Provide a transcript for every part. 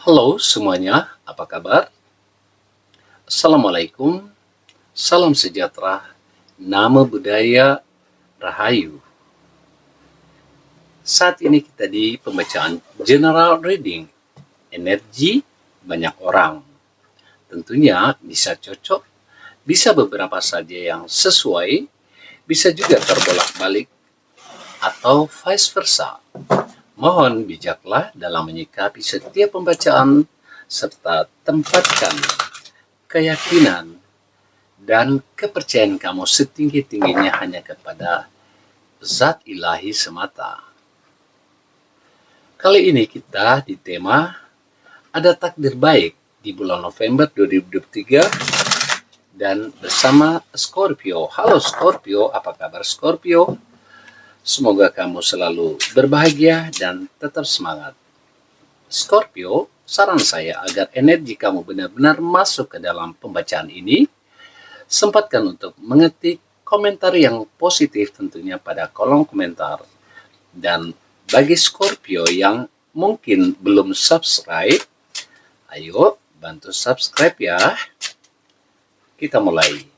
Halo semuanya, apa kabar? Assalamualaikum, salam sejahtera, nama budaya Rahayu. Saat ini kita di pembacaan General Reading, Energi Banyak Orang. Tentunya bisa cocok, bisa beberapa saja yang sesuai, bisa juga terbolak-balik, atau vice versa. Mohon bijaklah dalam menyikapi setiap pembacaan serta tempatkan keyakinan dan kepercayaan kamu setinggi-tingginya hanya kepada zat ilahi semata. Kali ini kita di tema ada takdir baik di bulan November 2023 dan bersama Scorpio. Halo Scorpio, apa kabar Scorpio? Semoga kamu selalu berbahagia dan tetap semangat. Scorpio, saran saya agar energi kamu benar-benar masuk ke dalam pembacaan ini, sempatkan untuk mengetik komentar yang positif tentunya pada kolom komentar. Dan bagi Scorpio yang mungkin belum subscribe, ayo bantu subscribe ya. Kita mulai.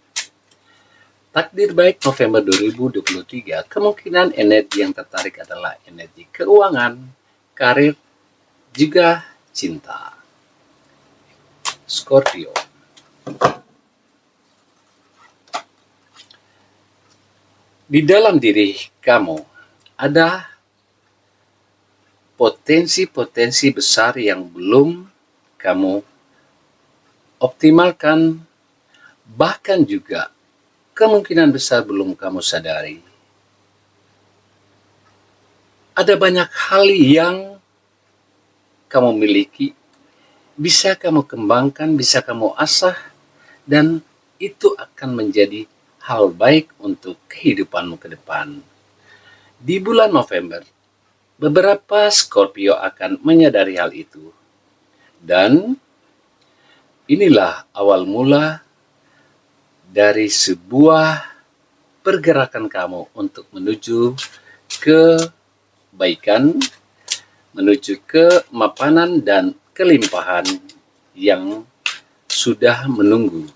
Takdir baik November 2023, kemungkinan energi yang tertarik adalah energi keuangan, karir, juga cinta. Scorpio. Di dalam diri kamu ada potensi-potensi besar yang belum kamu optimalkan, bahkan juga kemungkinan besar belum kamu sadari. Ada banyak hal yang kamu miliki, bisa kamu kembangkan, bisa kamu asah, dan itu akan menjadi hal baik untuk kehidupanmu ke depan. Di bulan November, beberapa Scorpio akan menyadari hal itu. Dan inilah awal mula dari sebuah pergerakan kamu untuk menuju kebaikan, menuju kemapanan dan kelimpahan yang sudah menunggu.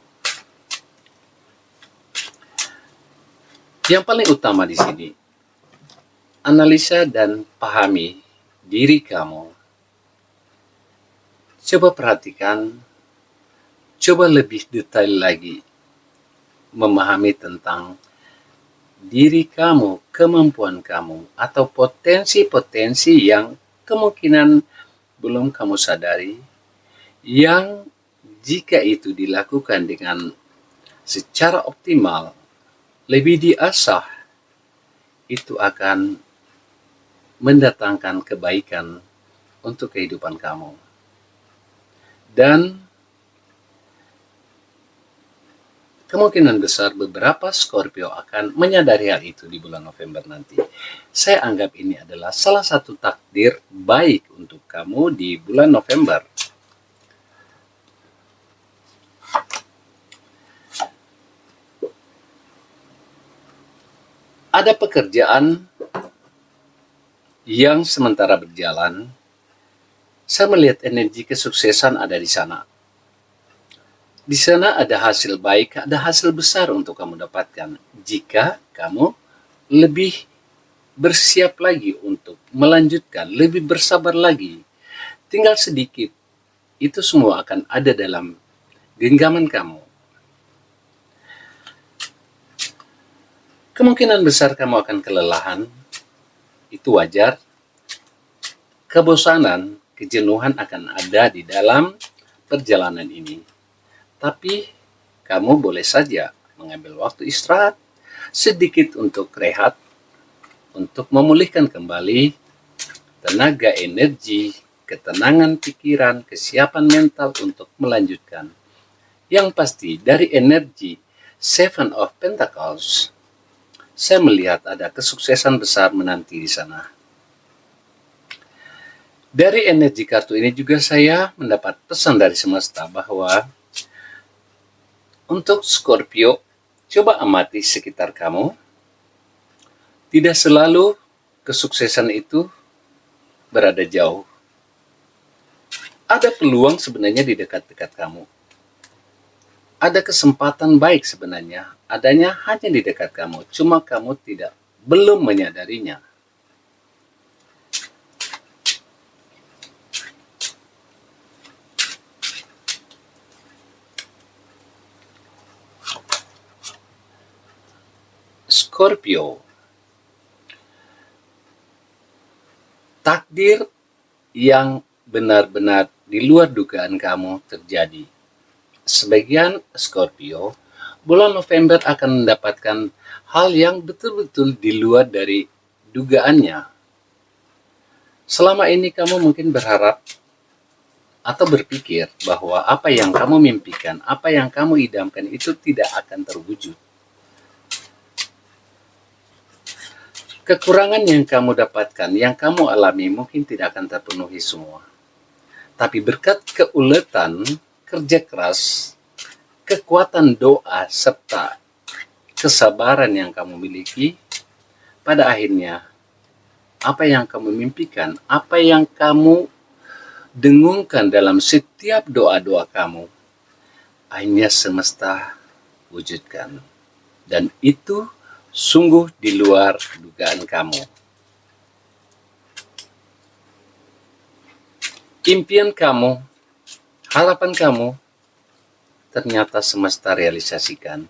Yang paling utama di sini, analisa dan pahami diri kamu. Coba perhatikan, coba lebih detail lagi memahami tentang diri kamu, kemampuan kamu, atau potensi-potensi yang kemungkinan belum kamu sadari, yang jika itu dilakukan dengan secara optimal, lebih diasah, itu akan mendatangkan kebaikan untuk kehidupan kamu. Dan kemungkinan besar beberapa Scorpio akan menyadari hal itu di bulan November nanti. Saya anggap ini adalah salah satu takdir baik untuk kamu di bulan November. Ada pekerjaan yang sementara berjalan. Saya melihat energi kesuksesan ada di sana. Di sana ada hasil baik, ada hasil besar untuk kamu dapatkan jika kamu lebih bersiap lagi untuk melanjutkan, lebih bersabar lagi. Tinggal sedikit, itu semua akan ada dalam genggaman kamu. Kemungkinan besar kamu akan kelelahan, itu wajar. Kebosanan, kejenuhan akan ada di dalam perjalanan ini. Tapi kamu boleh saja mengambil waktu istirahat sedikit untuk rehat, untuk memulihkan kembali tenaga, energi, ketenangan pikiran, kesiapan mental untuk melanjutkan. Yang pasti dari energi Seven of Pentacles, saya melihat ada kesuksesan besar menanti di sana. Dari energi kartu ini juga saya mendapat pesan dari semesta bahwa untuk Scorpio, coba amati sekitar kamu. Tidak selalu kesuksesan itu berada jauh. Ada peluang sebenarnya di dekat-dekat kamu. Ada kesempatan baik sebenarnya, adanya hanya di dekat kamu, cuma kamu belum menyadarinya. Scorpio, takdir yang benar-benar di luar dugaan kamu terjadi. Sebagian Scorpio, bulan November akan mendapatkan hal yang betul-betul di luar dari dugaannya. Selama ini kamu mungkin berharap atau berpikir bahwa apa yang kamu mimpikan, apa yang kamu idamkan itu tidak akan terwujud. Kekurangan yang kamu dapatkan, yang kamu alami mungkin tidak akan terpenuhi semua. Tapi berkat keuletan, kerja keras, kekuatan doa, serta kesabaran yang kamu miliki, pada akhirnya apa yang kamu mimpikan, apa yang kamu dengungkan dalam setiap doa-doa kamu, akhirnya semesta wujudkan. Dan itu sungguh di luar dugaan kamu. Impian kamu, harapan kamu, ternyata semesta realisasikan.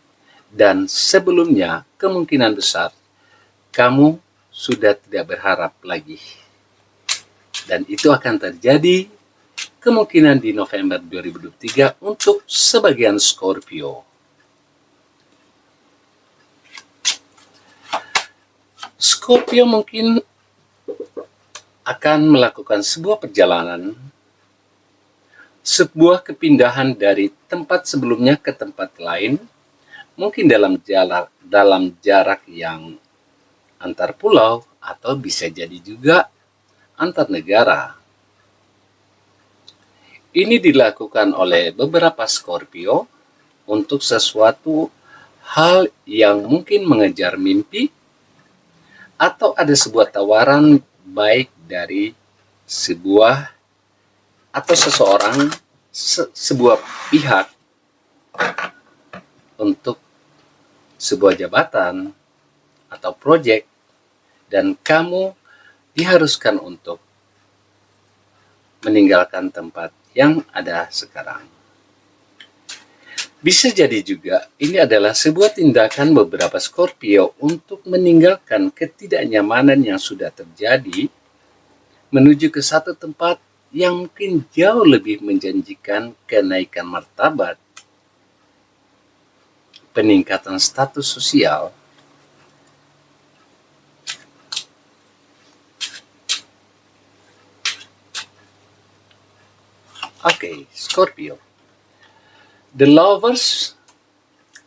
Dan sebelumnya kemungkinan besar kamu sudah tidak berharap lagi. Dan itu akan terjadi kemungkinan di November 2023 untuk sebagian Scorpio. Scorpio mungkin akan melakukan sebuah perjalanan, sebuah kepindahan dari tempat sebelumnya ke tempat lain, mungkin dalam jarak yang antar pulau atau bisa jadi juga antar negara. Ini dilakukan oleh beberapa Scorpio untuk sesuatu hal yang mungkin mengejar mimpi, atau ada sebuah tawaran baik dari sebuah atau seseorang, sebuah pihak untuk sebuah jabatan atau proyek, dan kamu diharuskan untuk meninggalkan tempat yang ada sekarang. Bisa jadi juga ini adalah sebuah tindakan beberapa Scorpio untuk meninggalkan ketidaknyamanan yang sudah terjadi menuju ke satu tempat yang mungkin jauh lebih menjanjikan kenaikan martabat, peningkatan status sosial. Oke, Scorpio. The Lovers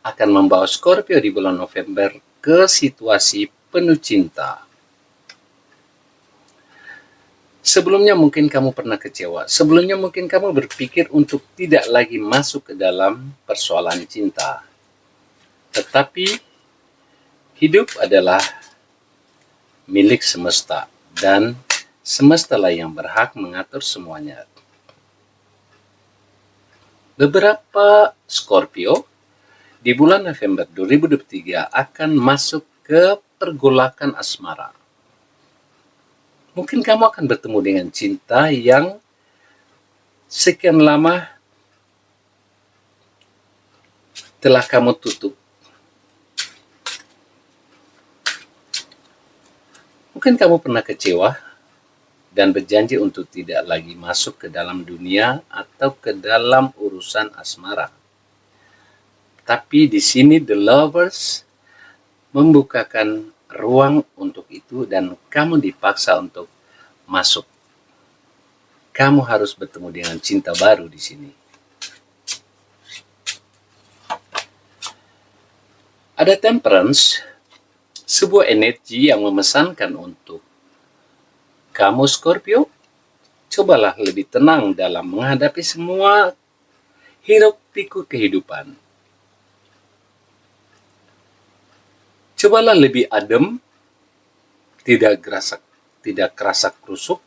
akan membawa Scorpio di bulan November ke situasi penuh cinta. Sebelumnya mungkin kamu pernah kecewa. Sebelumnya mungkin kamu berpikir untuk tidak lagi masuk ke dalam persoalan cinta. Tetapi hidup adalah milik semesta, dan semestalah yang berhak mengatur semuanya. Beberapa Scorpio di bulan November 2023 akan masuk ke pergolakan asmara. Mungkin kamu akan bertemu dengan cinta yang sekian lama telah kamu tutup. Mungkin kamu pernah kecewa dan berjanji untuk tidak lagi masuk ke dalam dunia atau ke dalam urusan asmara. Tapi di sini The Lovers membukakan ruang untuk itu, dan kamu dipaksa untuk masuk. Kamu harus bertemu dengan cinta baru di sini. Ada Temperance, sebuah energi yang memesankan untuk kamu Scorpio, cobalah lebih tenang dalam menghadapi semua hiruk-pikuk kehidupan. Cobalah lebih adem, tidak kerasa krusuk,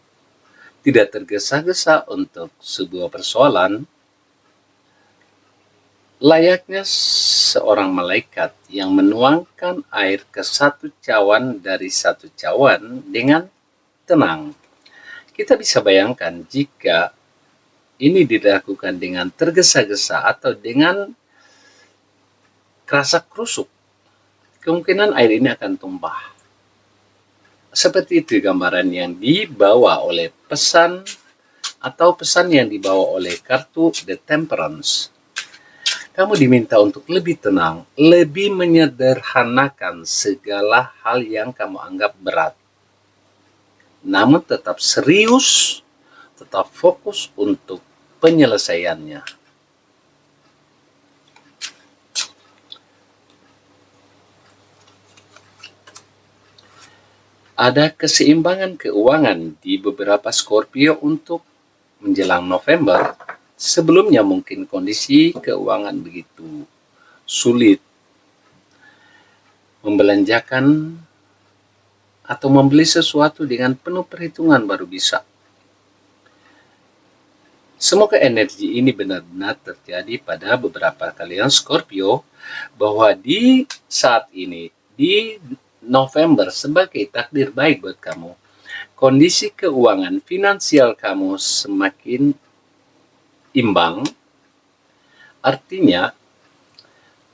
tidak tergesa-gesa untuk sebuah persoalan, layaknya seorang malaikat yang menuangkan air ke satu cawan dari satu cawan dengan tenang. Kita bisa bayangkan jika ini dilakukan dengan tergesa-gesa atau dengan kerasa krusuk, kemungkinan air ini akan tumpah. Seperti itu gambaran yang dibawa oleh pesan yang dibawa oleh kartu The Temperance. Kamu diminta untuk lebih tenang, lebih menyederhanakan segala hal yang kamu anggap berat. Namun tetap serius, tetap fokus untuk penyelesaiannya. Ada keseimbangan keuangan di beberapa Scorpio untuk menjelang November. Sebelumnya mungkin kondisi keuangan begitu sulit. Membelanjakan atau membeli sesuatu dengan penuh perhitungan baru bisa. Semoga energi ini benar-benar terjadi pada beberapa kalian Scorpio, bahwa di saat ini, di November sebagai takdir baik buat kamu, kondisi keuangan finansial kamu semakin imbang. Artinya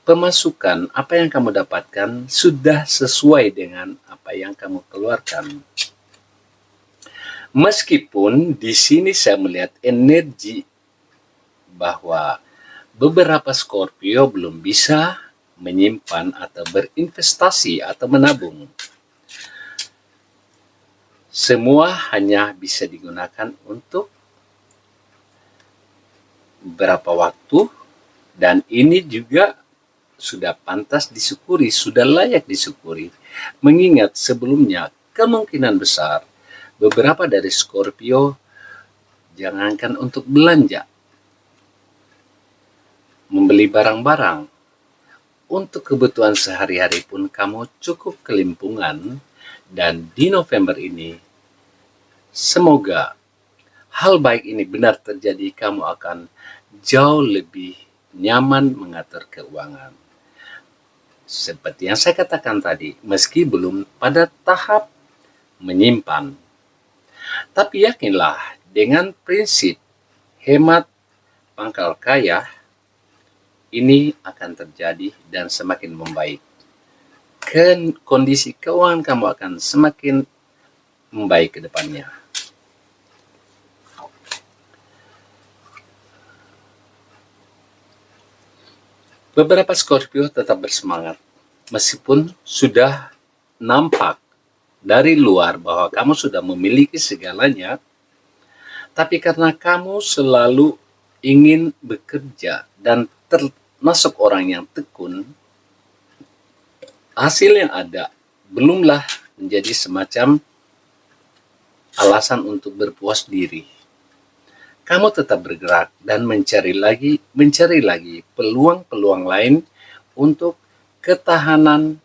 pemasukan apa yang kamu dapatkan sudah sesuai dengan apa yang kamu keluarkan. Meskipun di sini saya melihat energi bahwa beberapa Scorpio belum bisa menyimpan atau berinvestasi atau menabung. Semua hanya bisa digunakan untuk beberapa waktu, dan ini juga sudah pantas disyukuri, sudah layak disyukuri. Mengingat sebelumnya kemungkinan besar beberapa dari Scorpio jangankan untuk belanja, membeli barang-barang, untuk kebutuhan sehari-hari pun kamu cukup kelimpungan. Dan di November ini, semoga hal baik ini benar terjadi. Kamu akan jauh lebih nyaman mengatur keuangan. Seperti yang saya katakan tadi, meski belum pada tahap menyimpan. Tapi yakinlah dengan prinsip hemat pangkal kaya, ini akan terjadi dan semakin membaik. Kondisi keuangan kamu akan semakin membaik ke depannya. Beberapa Scorpio tetap bersemangat, meskipun sudah nampak dari luar bahwa kamu sudah memiliki segalanya, tapi karena kamu selalu ingin bekerja dan termasuk orang yang tekun, hasil yang ada belumlah menjadi semacam alasan untuk berpuas diri. Kamu tetap bergerak dan mencari lagi peluang-peluang lain untuk ketahanan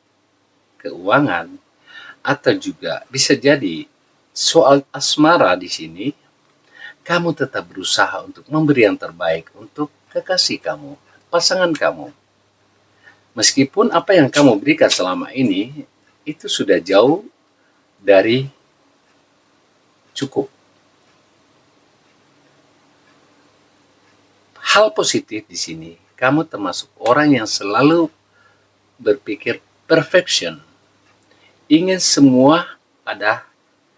keuangan, atau juga bisa jadi soal asmara di sini. Kamu tetap berusaha untuk memberi yang terbaik untuk kekasih kamu, pasangan kamu. Meskipun apa yang kamu berikan selama ini itu sudah jauh dari cukup. Hal positif di sini, kamu termasuk orang yang selalu berpikir perfection. Ingin semua pada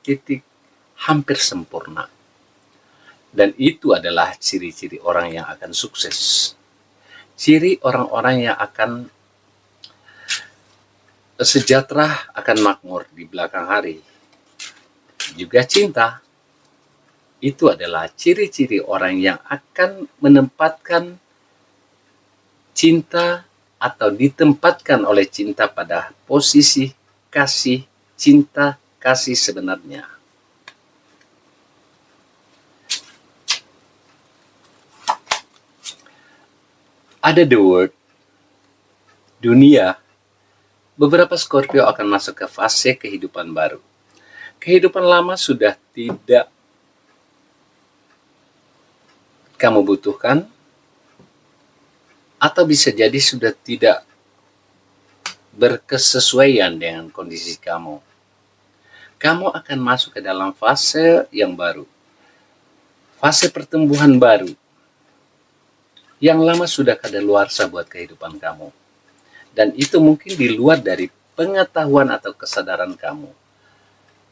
titik hampir sempurna. Dan itu adalah ciri-ciri orang yang akan sukses. Ciri orang-orang yang akan sejahtera, akan makmur di belakang hari. Juga cinta. Itu adalah ciri-ciri orang yang akan menempatkan cinta atau ditempatkan oleh cinta pada posisi kasih, cinta, kasih sebenarnya. Ada the word dunia. Beberapa Scorpio akan masuk ke fase kehidupan baru. Kehidupan lama sudah tidak kamu butuhkan, atau bisa jadi sudah tidak berkesesuaian dengan kondisi kamu. Kamu akan masuk ke dalam fase yang baru, fase pertumbuhan baru, yang lama sudah kadaluarsa buat kehidupan kamu. Dan itu mungkin di luar dari pengetahuan atau kesadaran kamu.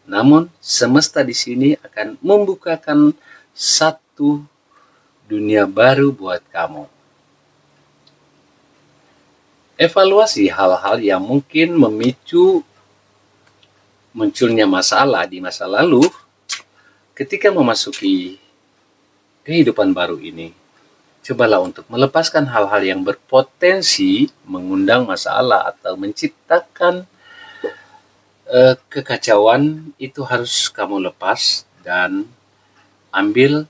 Namun, semesta di sini akan membukakan satu dunia baru buat kamu. Evaluasi hal-hal yang mungkin memicu munculnya masalah di masa lalu ketika memasuki kehidupan baru ini. Cobalah untuk melepaskan hal-hal yang berpotensi mengundang masalah atau menciptakan kekacauan. Itu harus kamu lepas dan ambil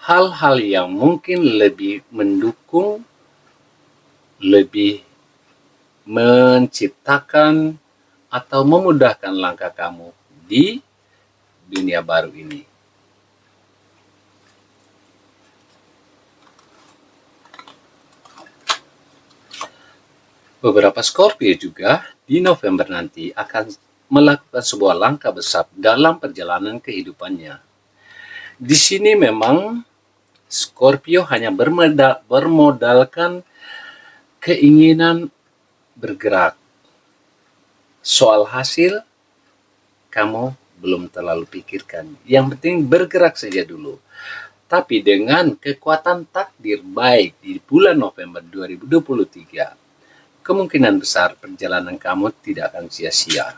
hal-hal yang mungkin lebih mendukung, lebih menciptakan atau memudahkan langkah kamu di dunia baru ini. Beberapa Scorpio juga di November nanti akan melakukan sebuah langkah besar dalam perjalanan kehidupannya. Di sini memang Scorpio hanya bermodalkan keinginan bergerak. Soal hasil, kamu belum terlalu pikirkan. Yang penting bergerak saja dulu. Tapi dengan kekuatan takdir baik di bulan November 2023, kemungkinan besar perjalanan kamu tidak akan sia-sia.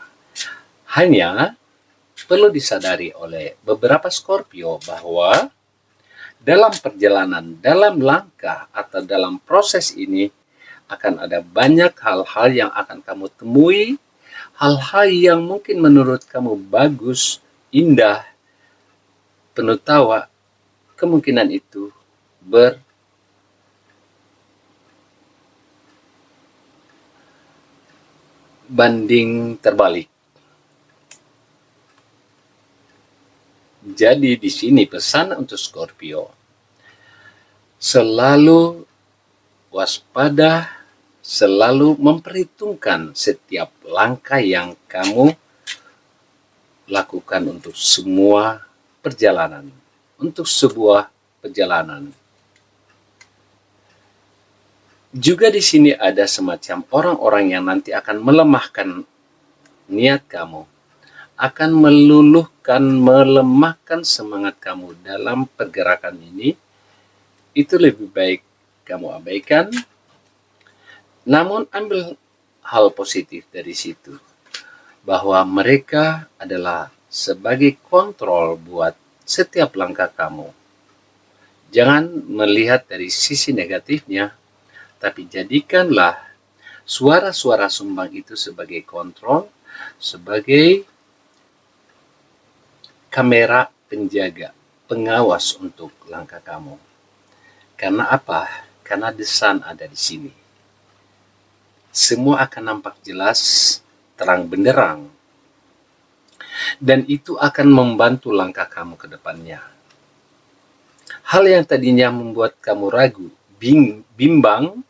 Hanya perlu disadari oleh beberapa Scorpio bahwa dalam perjalanan, dalam langkah, atau dalam proses ini akan ada banyak hal-hal yang akan kamu temui, hal-hal yang mungkin menurut kamu bagus, indah, penuh tawa. Kemungkinan itu berbanding terbalik. Jadi di sini pesan untuk Scorpio, selalu waspada, selalu memperhitungkan setiap langkah yang kamu lakukan untuk semua perjalanan, untuk sebuah perjalanan. Juga di sini ada semacam orang-orang yang nanti akan melemahkan niat kamu, akan meluluhkan, melemahkan semangat kamu dalam pergerakan ini. Itu lebih baik kamu abaikan. Namun ambil hal positif dari situ, bahwa mereka adalah sebagai kontrol buat setiap langkah kamu. Jangan melihat dari sisi negatifnya, tapi jadikanlah suara-suara sumbang itu sebagai kontrol, sebagai kamera penjaga, pengawas untuk langkah kamu. Karena apa? Karena the sun ada di sini. Semua akan nampak jelas, terang benderang. Dan itu akan membantu langkah kamu ke depannya. Hal yang tadinya membuat kamu ragu, bimbang,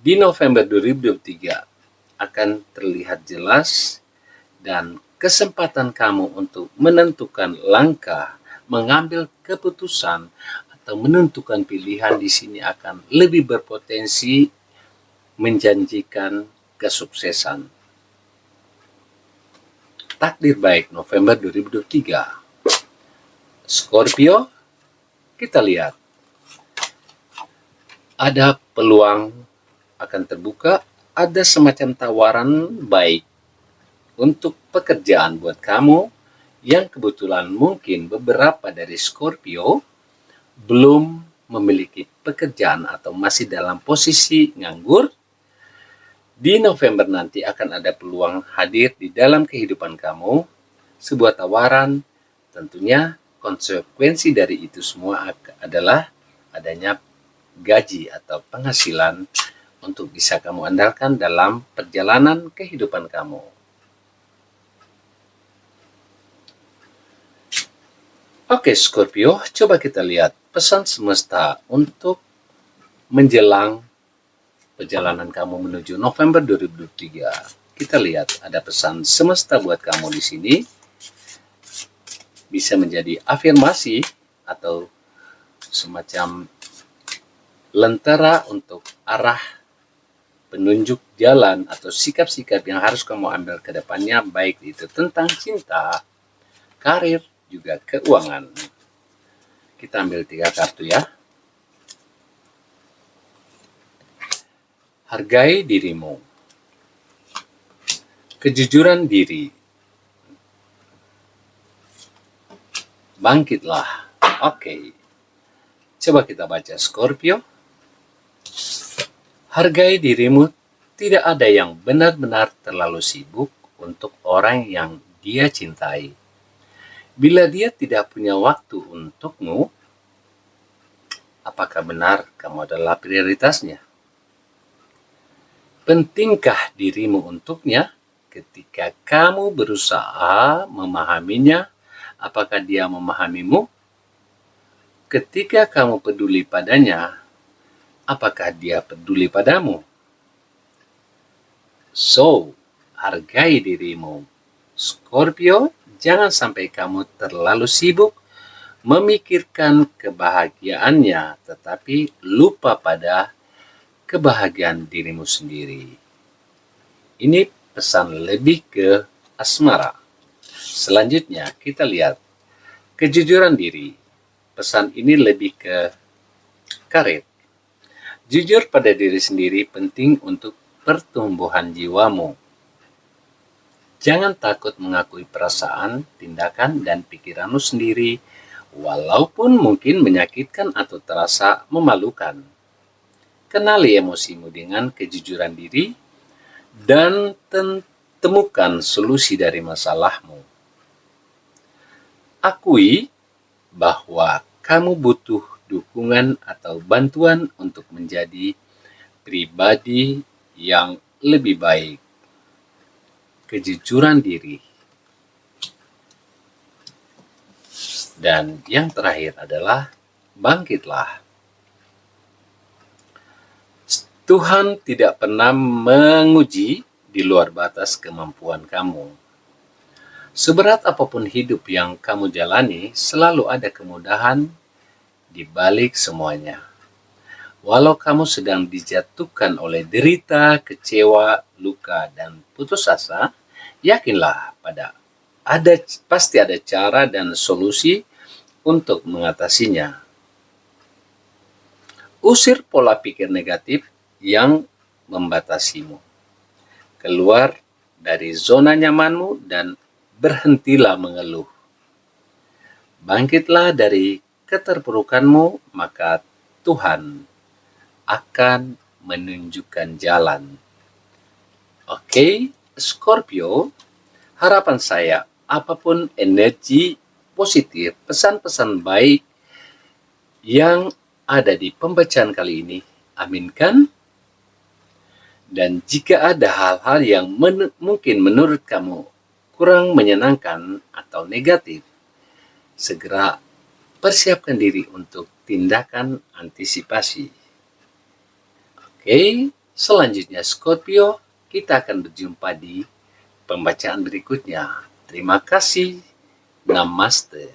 di November 2023 akan terlihat jelas, dan kesempatan kamu untuk menentukan langkah, mengambil keputusan, atau menentukan pilihan di sini akan lebih berpotensi menjanjikan kesuksesan. Takdir baik November 2023. Scorpio, kita lihat. Ada peluang akan terbuka, ada semacam tawaran baik untuk pekerjaan buat kamu yang kebetulan mungkin beberapa dari Scorpio belum memiliki pekerjaan atau masih dalam posisi nganggur. Di November nanti akan ada peluang hadir di dalam kehidupan kamu, sebuah tawaran. Tentunya konsekuensi dari itu semua adalah adanya gaji atau penghasilan untuk bisa kamu andalkan dalam perjalanan kehidupan kamu. Oke Scorpio, coba kita lihat pesan semesta untuk menjelang perjalanan kamu menuju November 2023. Kita lihat ada pesan semesta buat kamu di sini. Bisa menjadi afirmasi atau semacam lentera untuk arah penunjuk jalan atau sikap-sikap yang harus kamu ambil ke depannya, baik itu tentang cinta, karir, juga keuangan. Kita ambil 3 kartu ya. Hargai dirimu. Kejujuran diri. Bangkitlah. Oke. Coba kita baca Scorpio. Hargai dirimu, tidak ada yang benar-benar terlalu sibuk untuk orang yang dia cintai. Bila dia tidak punya waktu untukmu, apakah benar kamu adalah prioritasnya? Pentingkah dirimu untuknya? Ketika kamu berusaha memahaminya, apakah dia memahamimu? Ketika kamu peduli padanya, apakah dia peduli padamu? So, hargai dirimu. Scorpio, jangan sampai kamu terlalu sibuk memikirkan kebahagiaannya, tetapi lupa pada kebahagiaan dirimu sendiri. Ini pesan lebih ke asmara. Selanjutnya, kita lihat kejujuran diri. Pesan ini lebih ke karir. Jujur pada diri sendiri penting untuk pertumbuhan jiwamu. Jangan takut mengakui perasaan, tindakan, dan pikiranmu sendiri, walaupun mungkin menyakitkan atau terasa memalukan. Kenali emosimu dengan kejujuran diri, dan temukan solusi dari masalahmu. Akui bahwa kamu butuh dukungan atau bantuan untuk menjadi pribadi yang lebih baik. Kejujuran diri. Dan yang terakhir adalah bangkitlah. Tuhan tidak pernah menguji di luar batas kemampuan kamu. Seberat apapun hidup yang kamu jalani, selalu ada kemudahan di balik semuanya. Walau kamu sedang dijatuhkan oleh derita, kecewa, luka, dan putus asa, yakinlah pasti ada cara dan solusi untuk mengatasinya. Usir pola pikir negatif yang membatasimu. Keluar dari zona nyamanmu dan berhentilah mengeluh. Bangkitlah dari keterpurukanmu, maka Tuhan akan menunjukkan jalan. Oke, Scorpio, harapan saya, apapun energi positif, pesan-pesan baik yang ada di pembacaan kali ini, aminkan. Dan jika ada hal-hal yang mungkin menurut kamu kurang menyenangkan atau negatif, segera persiapkan diri untuk tindakan antisipasi. Oke, selanjutnya Scorpio, kita akan berjumpa di pembacaan berikutnya. Terima kasih. Namaste.